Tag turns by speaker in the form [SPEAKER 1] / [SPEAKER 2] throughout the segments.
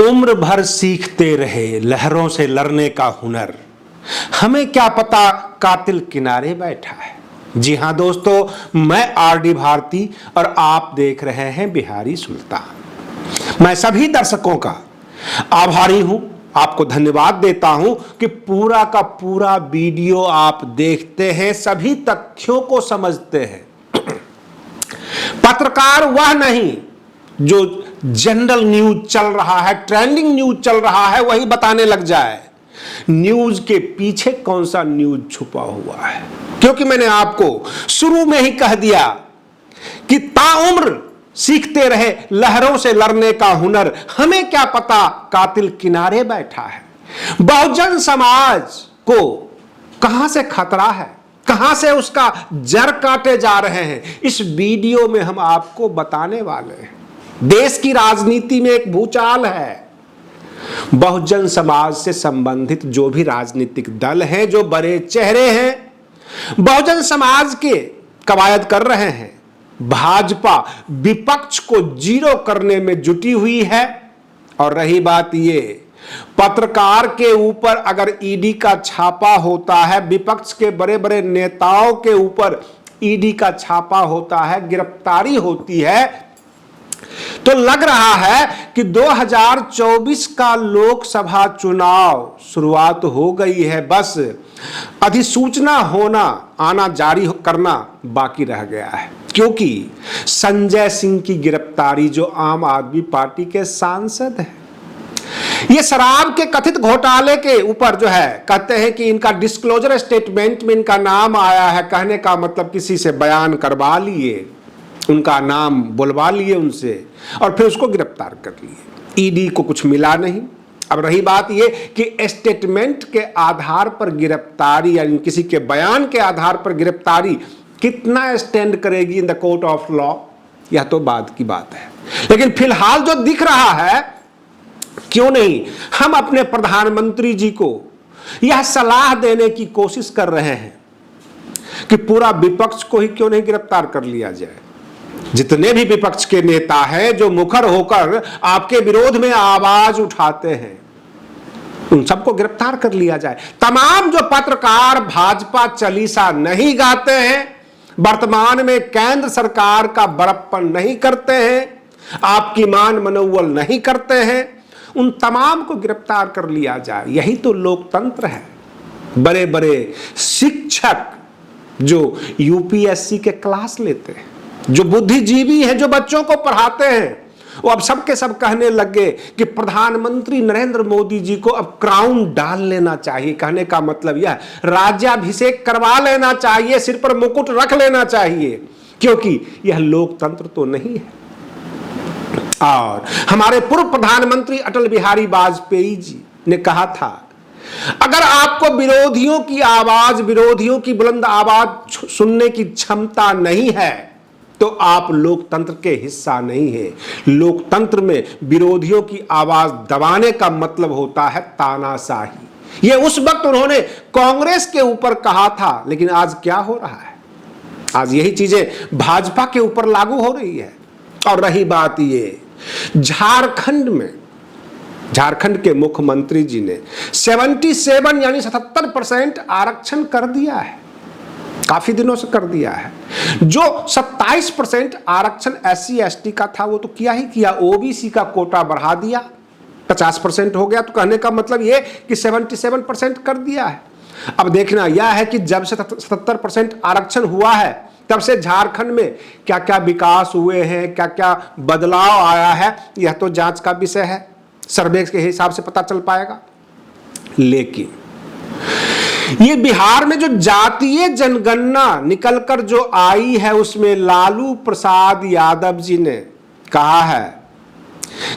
[SPEAKER 1] उम्र भर सीखते रहे लहरों से लड़ने का हुनर, हमें क्या पता कातिल किनारे बैठा है। जी हां दोस्तों, मैं आरडी भारती और आप देख रहे हैं बिहारी सुल्तान। मैं सभी दर्शकों का आभारी हूं, आपको धन्यवाद देता हूं कि पूरा का पूरा वीडियो आप देखते हैं, सभी तथ्यों को समझते हैं। पत्रकार वह नहीं जो जनरल न्यूज चल रहा है, ट्रेंडिंग न्यूज चल रहा है, वही बताने लग जाए। न्यूज के पीछे कौन सा न्यूज छुपा हुआ है, क्योंकि मैंने आपको शुरू में ही कह दिया कि ताउम्र सीखते रहे लहरों से लड़ने का हुनर, हमें क्या पता कातिल किनारे बैठा है। बहुजन समाज को कहां से खतरा है, कहां से उसका जड़ काटे जा रहे हैं, इस वीडियो में हम आपको बताने वाले हैं। देश की राजनीति में एक भूचाल है। बहुजन समाज से संबंधित जो भी राजनीतिक दल हैं, जो बड़े चेहरे हैं, बहुजन समाज के कवायद कर रहे हैं। भाजपा विपक्ष को जीरो करने में जुटी हुई है। और रही बात ये, पत्रकार के ऊपर अगर ईडी का छापा होता है, विपक्ष के बड़े बड़े नेताओं के ऊपर ईडी का छापा होता है, गिरफ्तारी होती है, तो लग रहा है कि 2024 का लोकसभा चुनाव शुरुआत हो गई है। बस अधिसूचना होना, आना जारी करना बाकी रह गया है। क्योंकि संजय सिंह की गिरफ्तारी, जो आम आदमी पार्टी के सांसद हैं, ये शराब के कथित घोटाले के ऊपर जो है, कहते हैं कि इनका डिस्क्लोजर स्टेटमेंट में इनका नाम आया है। कहने का मतलब किसी से बयान करवा लिए, उनका नाम बुलवा लिए उनसे, और फिर उसको गिरफ्तार कर लिए। ईडी को कुछ मिला नहीं। अब रही बात ये कि स्टेटमेंट के आधार पर गिरफ्तारी, यानी किसी के बयान के आधार पर गिरफ्तारी कितना स्टैंड करेगी in the court of law, यह तो बाद की बात है। लेकिन फिलहाल जो दिख रहा है, क्यों नहीं हम अपने प्रधानमंत्री जी को यह सलाह देने की कोशिश कर रहे हैं कि पूरा विपक्ष को ही क्यों नहीं गिरफ्तार कर लिया जाए। जितने भी विपक्ष के नेता हैं जो मुखर होकर आपके विरोध में आवाज उठाते हैं, उन सबको गिरफ्तार कर लिया जाए। तमाम जो पत्रकार भाजपा चालीसा नहीं गाते हैं, वर्तमान में केंद्र सरकार का बड़प्पन नहीं करते हैं, आपकी मान मनोवल नहीं करते हैं, उन तमाम को गिरफ्तार कर लिया जाए। यही तो लोकतंत्र है। बड़े बड़े शिक्षक जो यूपीएससी के क्लास लेते हैं, जो बुद्धिजीवी हैं, जो बच्चों को पढ़ाते हैं, वो अब सब के सब कहने लगे कि प्रधानमंत्री नरेंद्र मोदी जी को अब क्राउन डाल लेना चाहिए। कहने का मतलब यह, राज्याभिषेक करवा लेना चाहिए, सिर पर मुकुट रख लेना चाहिए, क्योंकि यह लोकतंत्र तो नहीं है। और हमारे पूर्व प्रधानमंत्री अटल बिहारी वाजपेयी जी ने कहा था, अगर आपको विरोधियों की आवाज, विरोधियों की बुलंद आवाज सुनने की क्षमता नहीं है, तो आप लोकतंत्र के हिस्सा नहीं है। लोकतंत्र में विरोधियों की आवाज दबाने का मतलब होता है तानाशाही। ये उस वक्त उन्होंने कांग्रेस के ऊपर कहा था, लेकिन आज क्या हो रहा है? आज यही चीजें भाजपा के ऊपर लागू हो रही है। और रही बात ये, झारखंड में, झारखंड के मुख्यमंत्री जी ने 77 यानी 77% आरक्षण कर दिया है, काफी दिनों से कर दिया है। जो 27% आरक्षण SC ST का था, वो तो किया ही किया। ओबीसी का कोटा बढ़ा दिया, 50% हो गया। तो कहने का मतलब ये कि 77% कर दिया है। अब देखना यह है कि जब से 77% आरक्षण हुआ है, तब से झारखंड में क्या क्या विकास हुए हैं, क्या क्या बदलाव आया है, यह तो जांच का विषय है। सर्वे के हिसाब से पता चल पाएगा। लेकिन ये बिहार में जो जातीय जनगणना निकलकर जो आई है, उसमें लालू प्रसाद यादव जी ने कहा है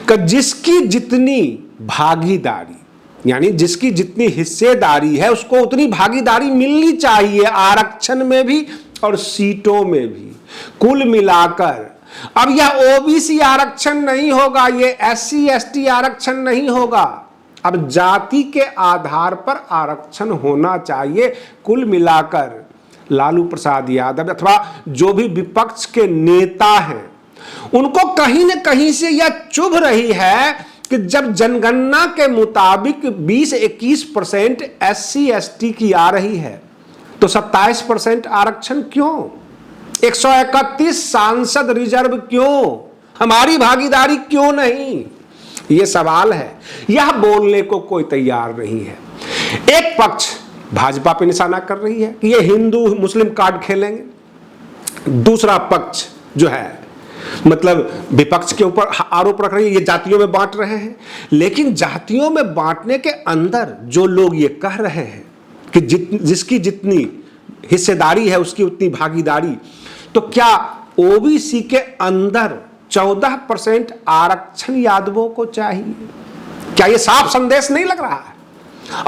[SPEAKER 1] कि जिसकी जितनी भागीदारी, यानी जिसकी जितनी हिस्सेदारी है, उसको उतनी भागीदारी मिलनी चाहिए, आरक्षण में भी और सीटों में भी। कुल मिलाकर अब यह ओबीसी आरक्षण नहीं होगा, ये SC ST आरक्षण नहीं होगा, अब जाति के आधार पर आरक्षण होना चाहिए। कुल मिलाकर लालू प्रसाद यादव अथवा जो भी विपक्ष के नेता हैं, उनको कहीं न कहीं से यह चुभ रही है कि जब जनगणना के मुताबिक 20-21% SC/ST की आ रही है तो 27% आरक्षण क्यों? 131 सांसद रिजर्व क्यों? हमारी भागीदारी क्यों नहीं? यह सवाल है। यह बोलने को कोई तैयार नहीं है। एक पक्ष भाजपा पे निशाना कर रही है कि ये हिंदू मुस्लिम कार्ड खेलेंगे, दूसरा पक्ष जो है मतलब विपक्ष के ऊपर आरोप रख रही है ये जातियों में बांट रहे हैं। लेकिन जातियों में बांटने के अंदर जो लोग ये कह रहे हैं कि जिसकी जितनी हिस्सेदारी है उसकी उतनी भागीदारी, तो क्या ओबीसी के अंदर 14% आरक्षण यादवों को चाहिए? क्या ये साफ संदेश नहीं लग रहा है?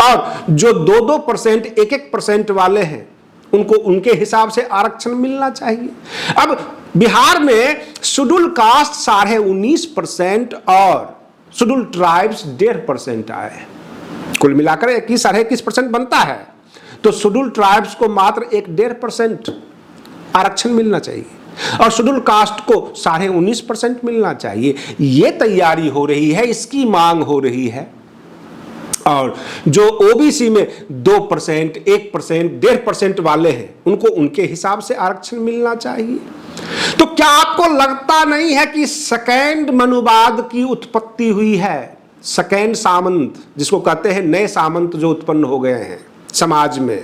[SPEAKER 1] और जो 2-2%, 1-1% वाले हैं उनको उनके हिसाब से आरक्षण मिलना चाहिए। अब बिहार में शेड्यूल कास्ट 19.5% और शेड्यूल ट्राइब्स 1.5% आए। कुल मिलाकर 21-21% बनता है, तो शेड्यूल ट्राइब्स को मात्र 1-1.5% आरक्षण मिलना चाहिए और शेड्यूल कास्ट को 19.5% मिलना चाहिए। यह तैयारी हो रही है, इसकी मांग हो रही है। और जो ओबीसी में 2%, 1%, 1.5% वाले हैं उनको उनके हिसाब से आरक्षण मिलना चाहिए। तो क्या आपको लगता नहीं है कि सेकेंड मनुवाद की उत्पत्ति हुई है? सेकेंड सामंत जिसको कहते हैं, नए सामंत जो उत्पन्न हो गए हैं समाज में।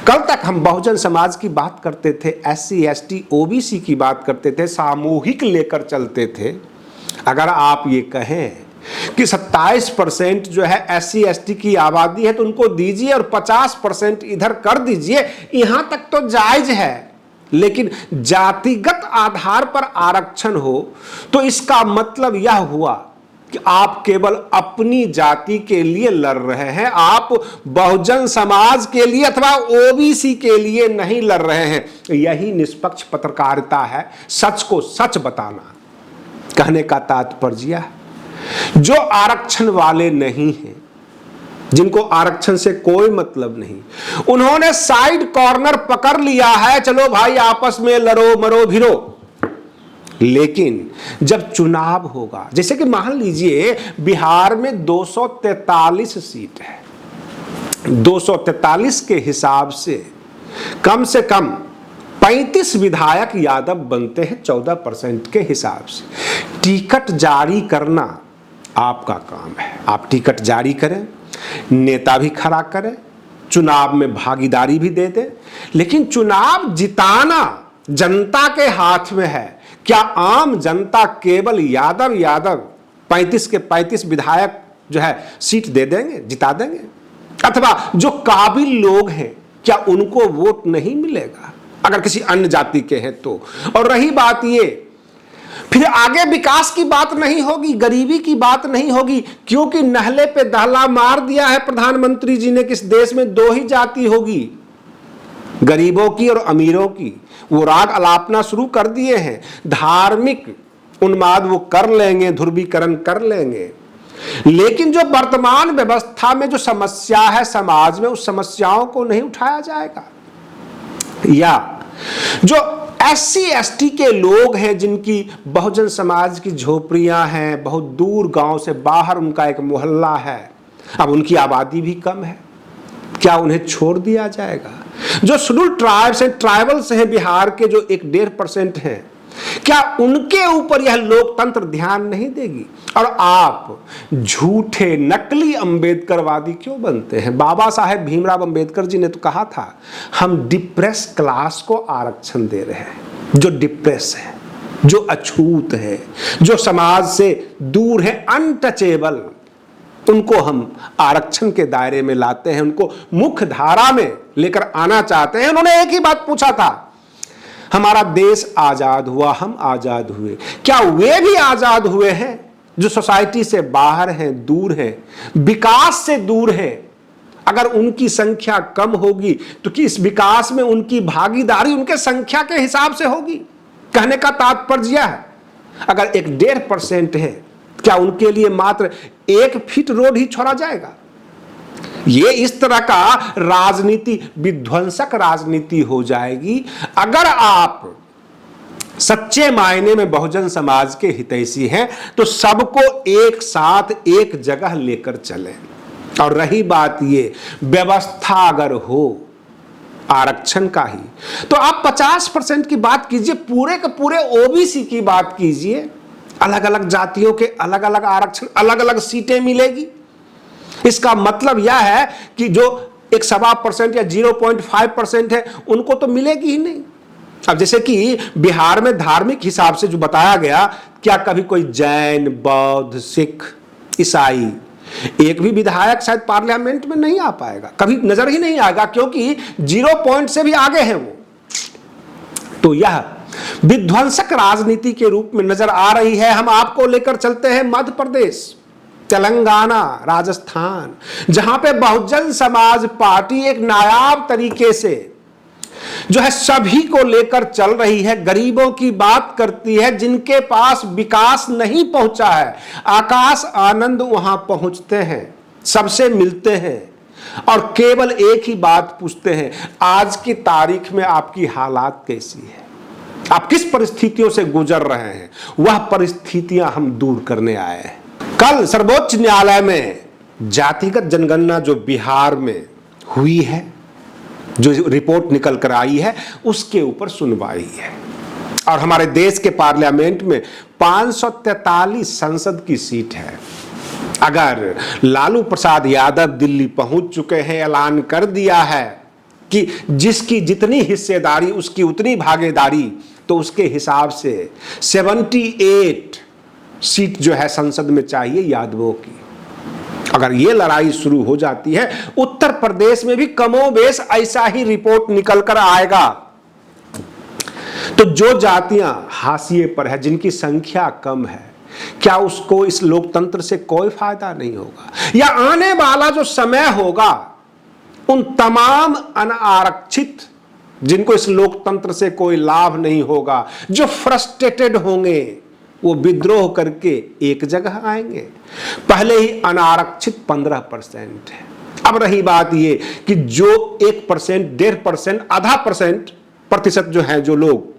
[SPEAKER 1] कल तक हम बहुजन समाज की बात करते थे, SC/ST ओबीसी की बात करते थे, सामूहिक लेकर चलते थे। अगर आप ये कहें कि 27% जो है SC/ST की आबादी है तो उनको दीजिए और 50% इधर कर दीजिए, यहां तक तो जायज है। लेकिन जातिगत आधार पर आरक्षण हो तो इसका मतलब यह हुआ कि आप केवल अपनी जाति के लिए लड़ रहे हैं, आप बहुजन समाज के लिए अथवा ओबीसी के लिए नहीं लड़ रहे हैं। यही निष्पक्ष पत्रकारिता है, सच को सच बताना। कहने का तात्पर्य है जो आरक्षण वाले नहीं हैं, जिनको आरक्षण से कोई मतलब नहीं, उन्होंने साइड कॉर्नर पकड़ लिया है, चलो भाई आपस में लड़ो मरो भिड़ो। लेकिन जब चुनाव होगा, जैसे कि मान लीजिए बिहार में 243 सीट है, 243 के हिसाब से कम 35 विधायक यादव बनते हैं 14% के हिसाब से। टिकट जारी करना आपका काम है, आप टिकट जारी करें, नेता भी खड़ा करें, चुनाव में भागीदारी भी दे दें। लेकिन चुनाव जिताना जनता के हाथ में है। क्या आम जनता केवल यादव 35 के 35 विधायक जो है सीट दे देंगे, जिता देंगे? अथवा जो काबिल लोग हैं क्या उनको वोट नहीं मिलेगा अगर किसी अन्य जाति के हैं तो? और रही बात ये, फिर आगे विकास की बात नहीं होगी, गरीबी की बात नहीं होगी, क्योंकि नहले पे दहला मार दिया है प्रधानमंत्री जी ने कि इस देश में 2 ही जाति होगी, गरीबों की और अमीरों की। वो राग अलापना शुरू कर दिए हैं, धार्मिक उन्माद वो कर लेंगे, ध्रुवीकरण कर लेंगे। लेकिन जो वर्तमान व्यवस्था में जो समस्या है समाज में, उस समस्याओं को नहीं उठाया जाएगा। या जो SC/ST के लोग हैं जिनकी बहुजन समाज की झोपड़ियां हैं, बहुत दूर गांव से बाहर उनका एक मोहल्ला है, अब उनकी आबादी भी कम है, क्या उन्हें छोड़ दिया जाएगा? जो शेड्यूल ट्राइब्स हैं, ट्राइबल्स हैं बिहार के, जो 1-1.5% हैं, क्या उनके ऊपर यह लोकतंत्र ध्यान नहीं देगी? और आप झूठे नकली अंबेडकरवादी क्यों बनते हैं? बाबा साहेब भीमराव अंबेडकर जी ने तो कहा था हम डिप्रेस क्लास को आरक्षण दे रहे हैं, जो डिप्रेस है, जो अछूत है, जो समाज से दूर है, अनटचेबल, उनको हम आरक्षण के दायरे में लाते हैं, उनको मुख्य धारा में लेकर आना चाहते हैं। उन्होंने एक ही बात पूछा था, हमारा देश आजाद हुआ, हम आजाद हुए, क्या वे भी आजाद हुए हैं जो सोसाइटी से बाहर हैं, दूर हैं, विकास से दूर हैं? अगर उनकी संख्या कम होगी तो कि इस विकास में उनकी भागीदारी उनके संख्या के हिसाब से होगी। कहने का तात्पर्य है अगर 1-1.5% है, क्या उनके लिए मात्र 1 फीट रोड ही छोड़ा जाएगा? ये इस तरह का राजनीति, विध्वंसक राजनीति हो जाएगी। अगर आप सच्चे मायने में बहुजन समाज के हितैषी हैं, तो सबको एक साथ एक जगह लेकर चलें। और रही बात ये व्यवस्था अगर हो आरक्षण का ही, तो आप 50% की बात कीजिए, पूरे के पूरे ओबीसी की बात कीजिए, अलग अलग जातियों के अलग अलग आरक्षण, अलग अलग सीटें मिलेगी। इसका मतलब यह है कि जो 1.25% या 0.5% है उनको तो मिलेगी ही नहीं। अब जैसे कि बिहार में धार्मिक हिसाब से जो बताया गया, क्या कभी कोई जैन, बौद्ध, सिख, ईसाई एक भी विधायक शायद पार्लियामेंट में नहीं आ पाएगा, कभी नजर ही नहीं आएगा, क्योंकि 0 पॉइंट से भी आगे हैं वो। तो यह विध्वंसक राजनीति के रूप में नजर आ रही है। हम आपको लेकर चलते हैं मध्य प्रदेश, तेलंगाना, राजस्थान, जहां पे बहुजन समाज पार्टी एक नायाब तरीके से जो है सभी को लेकर चल रही है, गरीबों की बात करती है, जिनके पास विकास नहीं पहुंचा है, आकाश आनंद वहां पहुंचते हैं, सबसे मिलते हैं और केवल एक ही बात पूछते हैं, आज की तारीख में आपकी हालात कैसी है, आप किस परिस्थितियों से गुजर रहे हैं, वह परिस्थितियां हम दूर करने आए हैं। कल सर्वोच्च न्यायालय में जातिगत जनगणना जो बिहार में हुई है, जो रिपोर्ट निकल कर आई है, उसके ऊपर सुनवाई है। और हमारे देश के पार्लियामेंट में 543 संसद की सीट है। अगर लालू प्रसाद यादव दिल्ली पहुंच चुके हैं, ऐलान कर दिया है कि जिसकी जितनी हिस्सेदारी उसकी उतनी भागीदारी, तो उसके हिसाब से 78 सीट जो है संसद में चाहिए यादवों की। अगर ये लड़ाई शुरू हो जाती है, उत्तर प्रदेश में भी कमोबेश ऐसा ही रिपोर्ट निकल कर आएगा। तो जो जातियां हाशिए पर है, जिनकी संख्या कम है, क्या उसको इस लोकतंत्र से कोई फायदा नहीं होगा? या आने वाला जो समय होगा, उन तमाम अनारक्षित जिनको इस लोकतंत्र से कोई लाभ नहीं होगा, जो फ्रस्ट्रेटेड होंगे, वो विद्रोह करके एक जगह आएंगे। पहले ही अनारक्षित 15% है। अब रही बात ये कि जो 1%, 1.5%, आधा प्रतिशत जो है जो लोग,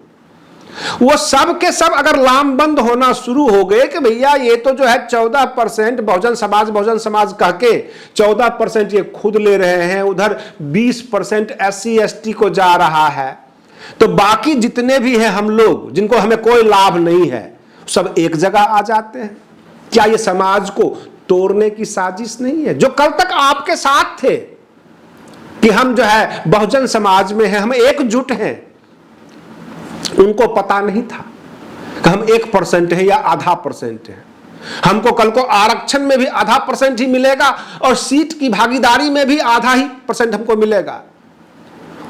[SPEAKER 1] वो सब के सब अगर लामबंद होना शुरू हो गए कि भैया ये तो जो है 14% बहुजन समाज कह के 14% ये खुद ले रहे हैं, उधर 20% SC ST को जा रहा है, तो बाकी जितने भी हैं हम लोग, जिनको हमें कोई लाभ नहीं है, सब एक जगह आ जाते हैं। क्या ये समाज को तोड़ने की साजिश नहीं है? जो कल तक आपके साथ थे कि हम जो है बहुजन समाज में हैं, हम एकजुट हैं, उनको पता नहीं था कि हम 1% है या आधा % है। हमको कल को आरक्षण में भी आधा % ही मिलेगा और सीट की भागीदारी में भी आधा ही % हमको मिलेगा।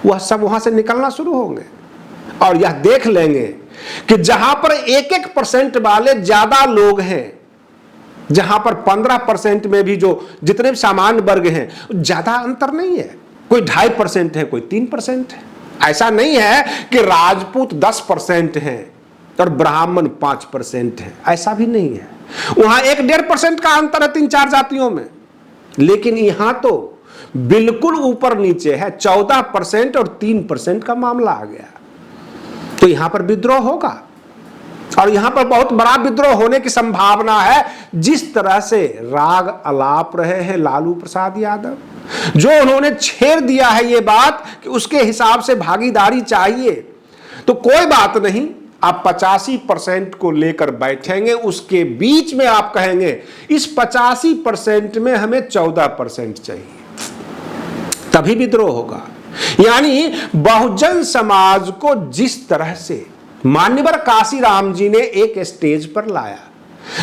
[SPEAKER 1] वह सब वहां से निकलना शुरू होंगे और यह देख लेंगे कि जहां पर 1% वाले ज्यादा लोग हैं, जहां पर 15% में भी जो जितने भी सामान्य वर्ग हैं, ज्यादा अंतर नहीं है। कोई 2.5% है, कोई 3% है। ऐसा नहीं है कि राजपूत 10% हैं और ब्राह्मण 5% है, ऐसा भी नहीं है। वहां 1-1.5% का अंतर है 3-4 जातियों में, लेकिन यहां तो बिल्कुल ऊपर नीचे है, 14% और 3% का मामला आ गया। तो यहां पर विद्रोह होगा और यहां पर बहुत बड़ा विद्रोह होने की संभावना है। जिस तरह से राग अलाप रहे हैं लालू प्रसाद यादव, जो उन्होंने छेड़ दिया है ये बात कि उसके हिसाब से भागीदारी चाहिए, तो कोई बात नहीं, आप 85% को लेकर बैठेंगे, उसके बीच में आप कहेंगे इस 85% में हमें 14% चाहिए, तभी विद्रोह होगा। यानी बहुजन समाज को जिस तरह से मान्यवर काशीराम जी ने एक स्टेज पर लाया,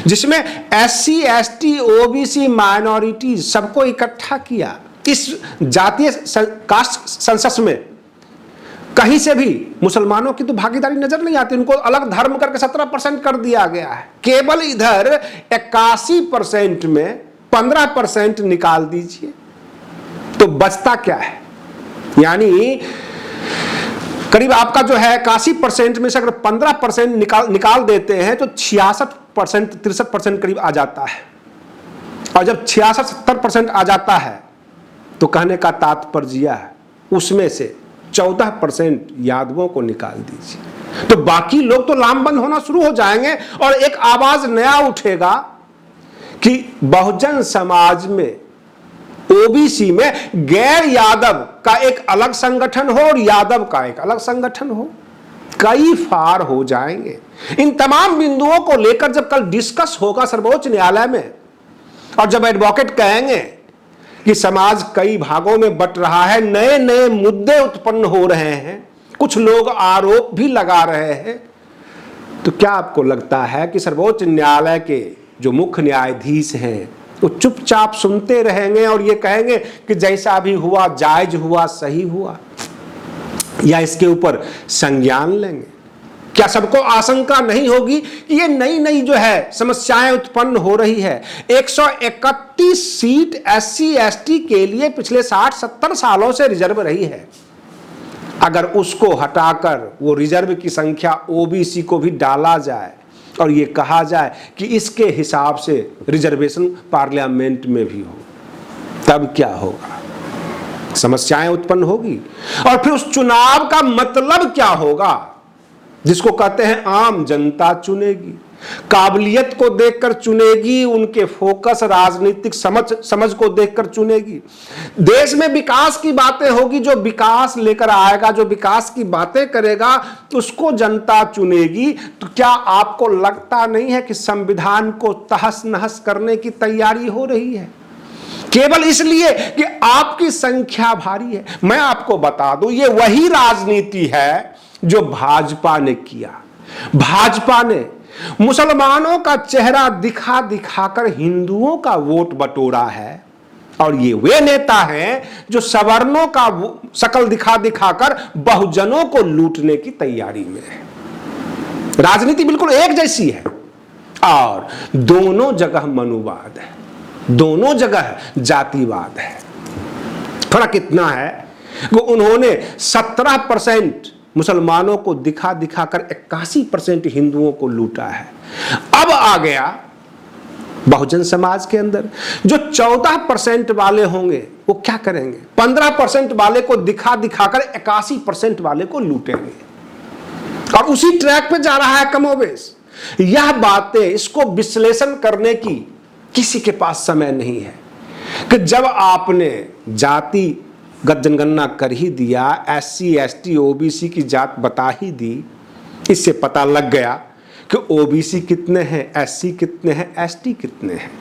[SPEAKER 1] जिसमें SC ST OBC माइनॉरिटी सबको इकट्ठा किया, इस जातीय कास्ट सेंसस में कहीं से भी मुसलमानों की तो भागीदारी नजर नहीं आती, उनको अलग धर्म करके 17% कर दिया गया है। केवल इधर 81% में 15% निकाल दीजिए तो बचता क्या है? यानी करीब आपका जो है 81% में से अगर 15% निकाल देते हैं तो 66% 63% करीब आ जाता है। और जब 66-70% आ जाता है तो कहने का तात्पर्य है उसमें से 14% यादवों को निकाल दीजिए। तो बाकी लोग तो लामबंद होना शुरू हो जाएंगे और एक आवाज नया उठेगा कि बहुजन समाज में, ओबीसी में गैर यादव का एक अलग संगठन हो और यादव का एक अलग संगठन हो। कई फार हो जाएंगे। इन तमाम बिंदुओं को लेकर जब कल डिस्कस होगा सर्वोच्च न्यायालय में, और जब एडवोकेट कहेंगे कि समाज कई भागों में बट रहा है, नए नए मुद्दे उत्पन्न हो रहे हैं, कुछ लोग आरोप भी लगा रहे हैं, तो क्या आपको लगता है कि सर्वोच्च न्यायालय के जो मुख्य न्यायाधीश हैं वो चुपचाप सुनते रहेंगे और ये कहेंगे कि जैसा भी हुआ जायज हुआ, सही हुआ, या इसके ऊपर संज्ञान लेंगे? क्या सबको आशंका नहीं होगी कि ये नई नई जो है समस्याएं उत्पन्न हो रही है? 131 सीट SC ST के लिए पिछले 60-70 सालों से रिजर्व रही है। अगर उसको हटाकर वो रिजर्व की संख्या OBC को भी डाला जाए और ये कहा जाए कि इसके हिसाब से रिजर्वेशन पार्लियामेंट में भी हो, तब क्या होगा? समस्याएं उत्पन्न होगी। और फिर उस चुनाव का मतलब क्या होगा, जिसको कहते हैं आम जनता चुनेगी, काबिलियत को देखकर चुनेगी, उनके फोकस राजनीतिक समझ को देखकर चुनेगी। देश में विकास की बातें होगी, जो विकास लेकर आएगा, जो विकास की बातें करेगा, उसको जनता चुनेगी। तो क्या आपको लगता नहीं है कि संविधान को तहस नहस करने की तैयारी हो रही है, केवल इसलिए कि आपकी संख्या भारी है? मैं आपको बता दूं, ये वही राजनीति है जो भाजपा ने किया। भाजपा ने मुसलमानों का चेहरा दिखा दिखाकर हिंदुओं का वोट बटोरा है, और ये वे नेता हैं जो सवर्णों का शकल दिखा दिखाकर बहुजनों को लूटने की तैयारी में है। राजनीति बिल्कुल एक जैसी है, और दोनों जगह मनुवाद है, दोनों जगह जातिवाद है। फर्क इतना है कि उन्होंने 17% मुसलमानों को दिखा दिखाकर 81% हिंदुओं को लूटा है। अब आ गया बहुजन समाज के अंदर जो 14% वाले होंगे, वो क्या करेंगे? 15% वाले को दिखा दिखाकर 81% वाले को लूटेंगे, और उसी ट्रैक पे जा रहा है कमोबेश। यह बातें, इसको विश्लेषण करने की किसी के पास समय नहीं है कि जब आपने जाति जनगणना कर ही दिया, SC ST OBC की जात बता ही दी, इससे पता लग गया कि OBC कितने हैं, SC कितने हैं, ST कितने हैं,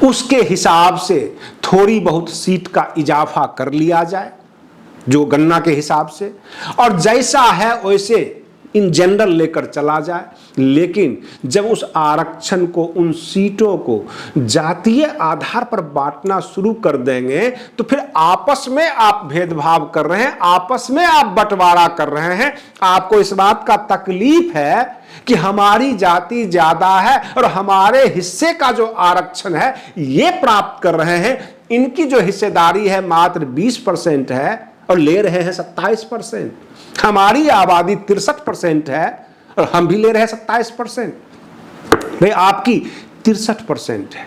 [SPEAKER 1] उसके हिसाब से थोड़ी बहुत सीट का इजाफा कर लिया जाए जो गणना के हिसाब से, और जैसा है वैसे इन जनरल लेकर चला जाए। लेकिन जब उस आरक्षण को, उन सीटों को जातीय आधार पर बांटना शुरू कर देंगे, तो फिर आपस में आप भेदभाव कर रहे हैं, आपस में आप बंटवारा कर रहे हैं। आपको इस बात का तकलीफ है कि हमारी जाति ज्यादा है और हमारे हिस्से का जो आरक्षण है ये प्राप्त कर रहे हैं, इनकी जो हिस्सेदारी है मात्र 20% है और ले रहे हैं 27%। हमारी आबादी 63% है और हम भी ले रहे हैं 27%। भाई आपकी 63% है,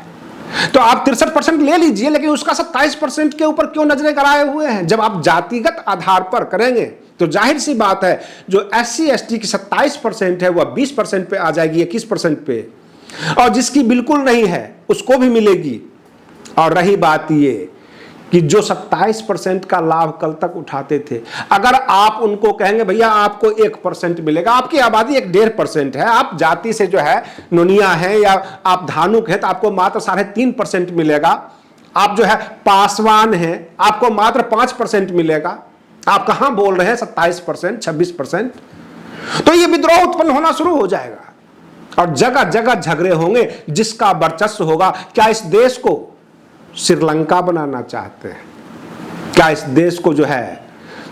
[SPEAKER 1] तो आप 63% ले लीजिए, लेकिन उसका 27% के ऊपर क्यों नजरें गड़ाए हुए हैं? जब आप जातिगत आधार पर करेंगे तो जाहिर सी बात है जो SC ST की 27% है वह 20% पे आ जाएगी, 21% पे, और जिसकी बिल्कुल नहीं है उसको भी मिलेगी। और रही बात ये कि जो 27% का लाभ कल तक उठाते थे, अगर आप उनको कहेंगे भैया आपको 1% मिलेगा, आपकी आबादी 1.5% है, आप जाति से जो है नोनिया है या आप धानुक है, तो आपको मात्र 3.5% मिलेगा। आप जो है पासवान है, आपको मात्र 5% मिलेगा। आप कहां बोल रहे हैं 27%, 26%? तो ये विद्रोह उत्पन्न होना शुरू हो जाएगा और जगह जगह झगड़े होंगे। जिसका वर्चस्व होगा, क्या इस देश को श्रीलंका बनाना चाहते हैं? क्या इस देश को जो है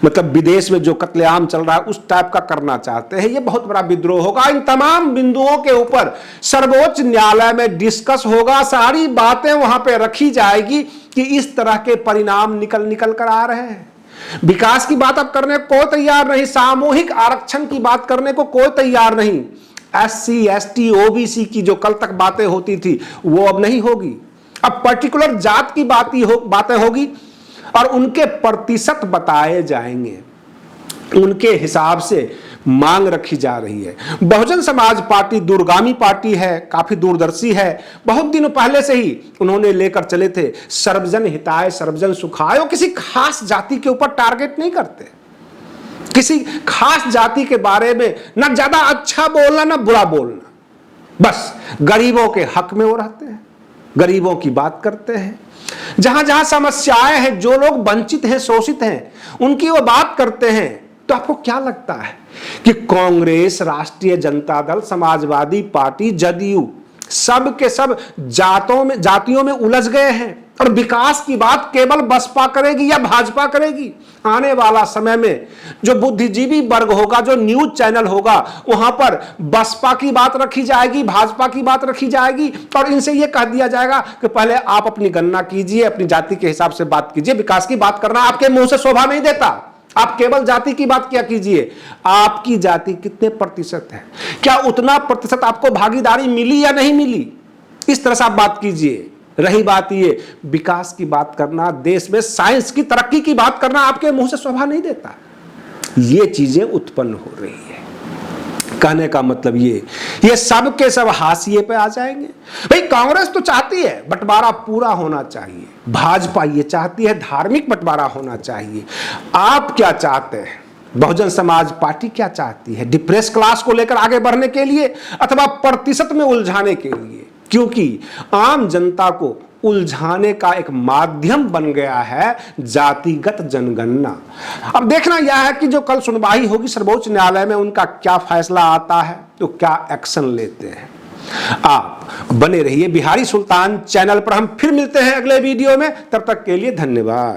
[SPEAKER 1] मतलब विदेश में जो कत्लेआम चल रहा है उस टाइप का करना चाहते हैं? ये बहुत बड़ा विद्रोह होगा। इन तमाम बिंदुओं के ऊपर सर्वोच्च न्यायालय में डिस्कस होगा, सारी बातें वहां पे रखी जाएगी कि इस तरह के परिणाम निकल कर आ रहे हैं। विकास की बात अब करने को कोई तैयार नहीं, सामूहिक आरक्षण की बात करने को कोई तैयार नहीं। SC ST OBC की जो कल तक बातें होती थी वो अब नहीं होगी। अब पर्टिकुलर जात की बातें होगी और उनके प्रतिशत बताए जाएंगे। उनके हिसाब से मांग रखी जा रही है। बहुजन समाज पार्टी दूरगामी पार्टी है, काफी दूरदर्शी है। बहुत दिनों पहले से ही उन्होंने लेकर चले थे सर्वजन हिताय सर्वजन सुखाय। वो किसी खास जाति के ऊपर टारगेट नहीं करते, किसी खास जाति के बारे में ना ज्यादा अच्छा बोलना ना बुरा बोलना, बस गरीबों के हक में वो रहते हैं, गरीबों की बात करते हैं। जहां जहां समस्याएं हैं, जो लोग वंचित हैं, शोषित हैं, उनकी वो बात करते हैं। तो आपको क्या लगता है कि कांग्रेस, राष्ट्रीय जनता दल, समाजवादी पार्टी, जदयू सब के सब जातियों में उलझ गए हैं और विकास की बात केवल बसपा करेगी या भाजपा करेगी? आने वाला समय में जो बुद्धिजीवी वर्ग होगा, जो न्यूज चैनल होगा, वहां पर बसपा की बात रखी जाएगी, भाजपा की बात रखी जाएगी और इनसे यह कह दिया जाएगा कि पहले आप अपनी गणना कीजिए, अपनी जाति के हिसाब से बात कीजिए। विकास की बात करना आपके मुंह से शोभा नहीं देता, आप केवल जाति की बात क्या कीजिए। आपकी जाति कितने प्रतिशत है, क्या उतना प्रतिशत आपको भागीदारी मिली या नहीं मिली, इस तरह से आप बात कीजिए। रही बात ये विकास की बात करना, देश में साइंस की तरक्की की बात करना आपके मुंह से शोभा नहीं देता। ये चीजें उत्पन्न हो रही है। कहने का मतलब ये सब के सब हाशिए पे आ जाएंगे। भाई कांग्रेस तो चाहती है बंटवारा पूरा होना चाहिए, भाजपा ये चाहती है धार्मिक बंटवारा होना चाहिए। आप क्या चाहते हैं? बहुजन समाज पार्टी क्या चाहती है? डिप्रेस क्लास को लेकर आगे बढ़ने के लिए अथवा प्रतिशत में उलझाने के लिए? क्योंकि आम जनता को उलझाने का एक माध्यम बन गया है जातिगत जनगणना। अब देखना यह है कि जो कल सुनवाई होगी सर्वोच्च न्यायालय में, उनका क्या फैसला आता है, तो क्या एक्शन लेते हैं। आप बने रहिए बिहारी सुल्तान चैनल पर। हम फिर मिलते हैं अगले वीडियो में, तब तक के लिए धन्यवाद।